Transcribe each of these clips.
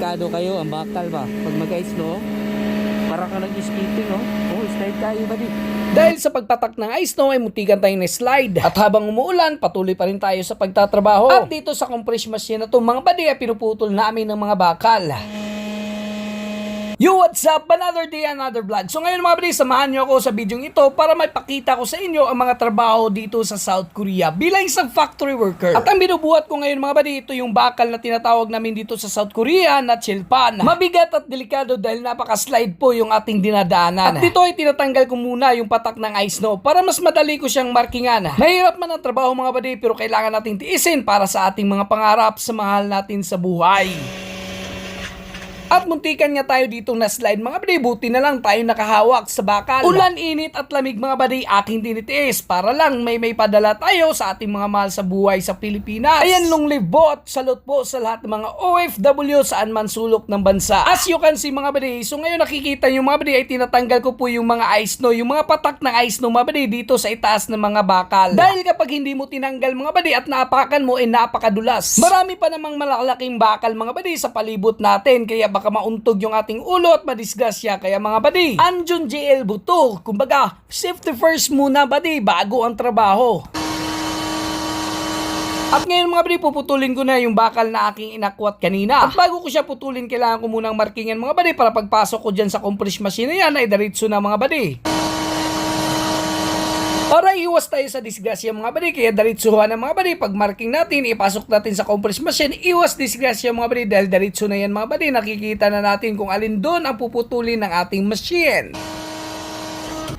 delikado kayo, ang bakal ba? Pag mag-ice-snow, para ka nag-skating, oh. Oh, slide tayo ba di? Dahil sa pagpatak ng ice snow ay muntikan tayong na-slide. At habang umuulan, patuloy pa rin tayo sa pagtatrabaho. At dito sa compress machine na to, mga buddy, ay pinuputol namin ng mga bakal. Yo, what's up? Another day, another vlog. So ngayon mga buddy, samahan nyo ako sa video ito para may pakita ko sa inyo ang mga trabaho dito sa South Korea bilang isang factory worker. At ang binubuhat ko ngayon mga buddy, ito yung bakal na tinatawag namin dito sa South Korea na chilpan. Mabigat at delikado dahil napaka-slide po yung ating dinadaanan. At dito ay tinatanggal ko muna yung patak ng ice snow para mas madali ko siyang markingan. Mahirap man ang trabaho mga buddy, pero kailangan nating tiisin para sa ating mga pangarap sa mahal natin sa buhay. At muntikan nga tayo ditong na-slide mga buddy, buti na lang tayo nakahawak sa bakal. Ulan, init at lamig mga buddy, aking tinitiis para lang may padala tayo sa ating mga mahal sa buhay sa Pilipinas. Ayan, long live bot, salute po sa lahat ng mga OFW saan man sulok ng bansa. As you can see mga buddy, so ngayon nakikita nyo mga buddy ay tinatanggal ko po yung mga ice snow, yung mga patak ng ice snow mga buddy dito sa itaas ng mga bakal. Dahil kapag hindi mo tinanggal mga buddy at naapakan mo ay napakadulas. Marami pa namang malalaking bakal mga buddy sa palibot natin, kaya baka mauntog yung ating ulo at madisgrasya. Kaya mga buddy, Anjun JL Buto, kumbaga safety first muna buddy bago ang trabaho. At ngayon mga buddy, puputulin ko na yung bakal na aking inakwat kanina. At bago ko siya putulin, kailangan ko munang markingan mga buddy para pagpasok ko dyan sa compress machine na yan ay diretso na mga buddy. Para iwas tayo sa disgrasya mga buddy, kaya diretsuhan na mga buddy, pag marking natin, ipasok natin sa compress machine, iwas disgrasya mga buddy, dahil diretso na yan mga buddy, nakikita na natin kung alin doon ang puputulin ng ating machine.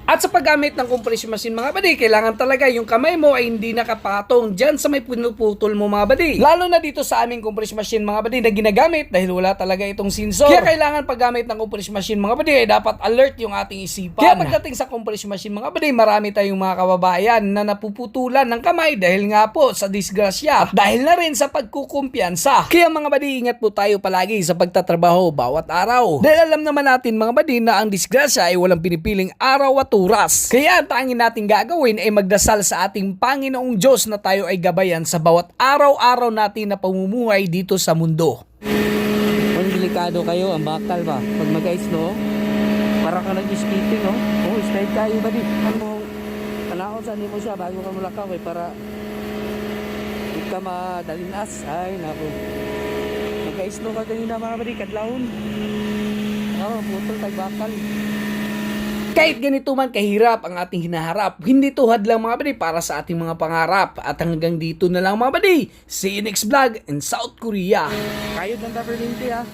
At sa paggamit ng compression machine mga buddy, kailangan talaga yung kamay mo ay hindi nakapatong dyan sa may pinuputol mo mga buddy. Lalo na dito sa aming compression machine mga buddy na ginagamit dahil wala talaga itong sensor. Kaya kailangan paggamit ng compression machine mga buddy ay dapat alert yung ating isipan. Kaya pagdating sa compression machine mga buddy, marami tayong mga kababayan na napuputulan ng kamay dahil nga po sa disgrasya at dahil na rin sa pagkukumpiyansa. Kaya mga buddy, ingat po tayo palagi sa pagtatrabaho bawat araw. Dahil alam naman natin mga buddy na ang disgrasya ay walang pinipiling araw at oras. Kaya ang tanging natin gagawin ay magdasal sa ating Panginoong Diyos na tayo ay gabayan sa bawat araw-araw natin na pamumuhay dito sa mundo. Ang delikado kayo, ang bakal ba? Pag mag-ice-snow, para ka nag-skating, oh. Oh, slide tayo ba di? Ano, panahon saan mo siya bago ka mulakaw eh, para hindi ka madalinas. Ay, naku. Mag-ice-snow ka kanina mga badi, kadlawon. Oh, putol tayo bakal. Kahit ganito man kahirap ang ating hinaharap, hindi tuhad lang mga buddy para sa ating mga pangarap. At hanggang dito na lang mga buddy. See you next vlog in South Korea. Kayo ng Daverlinti ha.